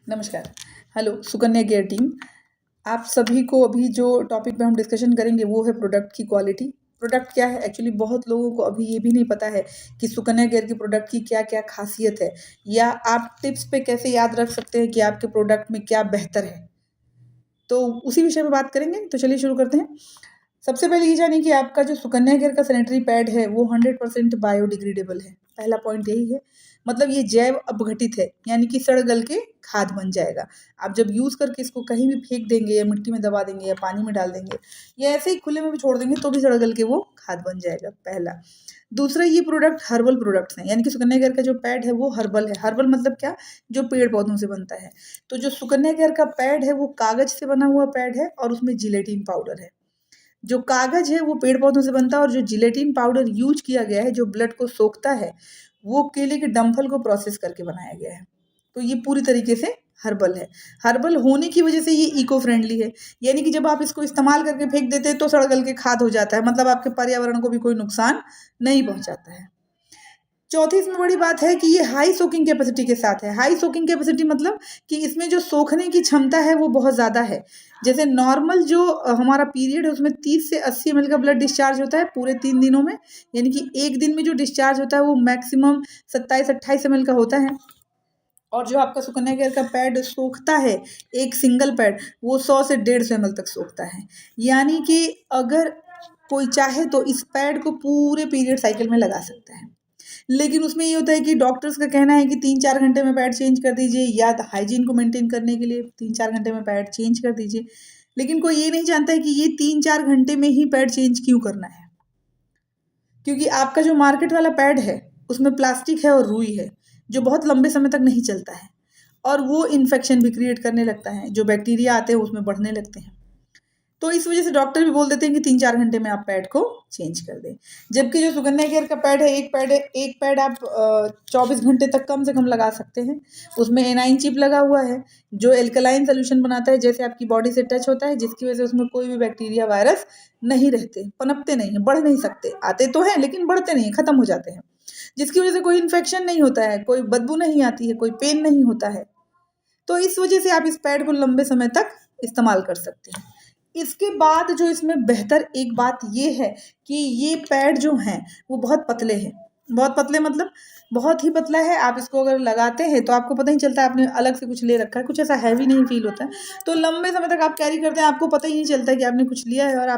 नमस्कार। Hello Sukanya care team. आप सभी को अभी जो टॉपिक पे हम डिस्कशन करेंगे वो है प्रोडक्ट की क्वालिटी। प्रोडक्ट क्या है, एक्चुअली बहुत लोगों को अभी ये भी नहीं पता है कि सुकन्या केयर की प्रोडक्ट की क्या क्या खासियत है, या आप टिप्स पे कैसे याद रख सकते हैं कि आपके प्रोडक्ट में क्या बेहतर है। तो उसी विषय में बात करेंगे, तो चलिए शुरू करते हैं। सबसे पहले ये जानिए कि आपका जो सुकन्या केयर का सैनिटरी पैड है वो 100% बायोडिग्रेडेबल है। पहला पॉइंट यही है, मतलब ये जैव अपघटित है, यानी कि सड़ गल के खाद बन जाएगा। आप जब यूज़ करके इसको कहीं भी फेंक देंगे या मिट्टी में दबा देंगे या पानी में डाल देंगे या ऐसे ही खुले में भी छोड़ देंगे तो भी सड़ गल के वो खाद बन जाएगा, पहला। दूसरा, ये प्रोडक्ट हर्बल प्रोडक्ट्स हैं, यानी कि सुकन्या केयर का जो पैड है वो हर्बल है। हर्बल मतलब क्या, जो पेड़ पौधों से बनता है। तो जो सुकन्या केयर का पैड है वो कागज से बना हुआ पैड है और उसमें जिलेटिन पाउडर है। जो कागज है वो पेड़ पौधों से बनता है और जो जिलेटिन पाउडर यूज किया गया है, जो ब्लड को सोखता है, वो केले के डंठल को प्रोसेस करके बनाया गया है। तो ये पूरी तरीके से हर्बल है। हर्बल होने की वजह से ये इको फ्रेंडली है, यानी कि जब आप इसको इस्तेमाल करके फेंक देते हैं तो सड़ गल के खाद हो जाता है, मतलब आपके पर्यावरण को भी कोई नुकसान नहीं पहुंचाता है। चौथी इसमें बड़ी बात है कि ये हाई सोकिंग कैपेसिटी के साथ है। हाई सोकिंग कैपेसिटी मतलब कि इसमें जो सोखने की क्षमता है वो बहुत ज़्यादा है। जैसे नॉर्मल जो हमारा पीरियड है उसमें 30 से 80 ml का ब्लड डिस्चार्ज होता है पूरे 3 दिनों में, यानी कि एक दिन में जो डिस्चार्ज होता है वो मैक्सिमम 27-28 ml का होता है। और जो आपका सुकन्या केयर का पैड सोखता है, एक सिंगल पैड, वो 100 से 150 ml तक सोखता है। यानी कि अगर कोई चाहे तो इस पैड को पूरे पीरियड साइकिल में लगा सकता है। लेकिन उसमें ये होता है कि डॉक्टर्स का कहना है कि 3-4 घंटे में पैड चेंज कर दीजिए, या हाइजीन को मेंटेन करने के लिए 3-4 घंटे में पैड चेंज कर दीजिए। लेकिन कोई ये नहीं जानता है कि ये 3-4 घंटे में ही पैड चेंज क्यों करना है। क्योंकि आपका जो मार्केट वाला पैड है उसमें प्लास्टिक है और रुई है, जो बहुत लंबे समय तक नहीं चलता है और वो इन्फेक्शन भी क्रिएट करने लगता है। जो बैक्टीरिया आते हैं उसमें बढ़ने लगते हैं। तो इस वजह से डॉक्टर भी बोल देते हैं कि 3-4 घंटे में आप पैड को चेंज कर दें। जबकि जो सुकन्या केयर का पैड है, एक पैड आप 24 घंटे तक कम से कम लगा सकते हैं। उसमें एनाइन चिप लगा हुआ है जो एल्कलाइन सोल्यूशन बनाता है, जैसे आपकी बॉडी से टच होता है, जिसकी वजह से उसमें कोई भी बैक्टीरिया वायरस नहीं रहते, पनपते नहीं हैं, बढ़ नहीं सकते। आते तो हैं लेकिन बढ़ते नहीं हैं, खत्म हो जाते हैं। जिसकी वजह से कोई इन्फेक्शन नहीं होता है, कोई बदबू नहीं आती है, कोई पेन नहीं होता है। तो इस वजह से आप इस पैड को लंबे समय तक इस्तेमाल कर सकते हैं। इसके बाद जो इसमें बेहतर एक बात ये है कि ये पैड जो हैं वो बहुत पतले हैं। बहुत पतले मतलब बहुत ही पतला है। आप इसको अगर लगाते हैं तो आपको पता ही चलता है आपने अलग से कुछ ले रखा है, कुछ ऐसा हैवी नहीं फील होता है। तो लंबे समय तक आप कैरी करते हैं, आपको पता ही नहीं चलता है कि आपने कुछ लिया है और आप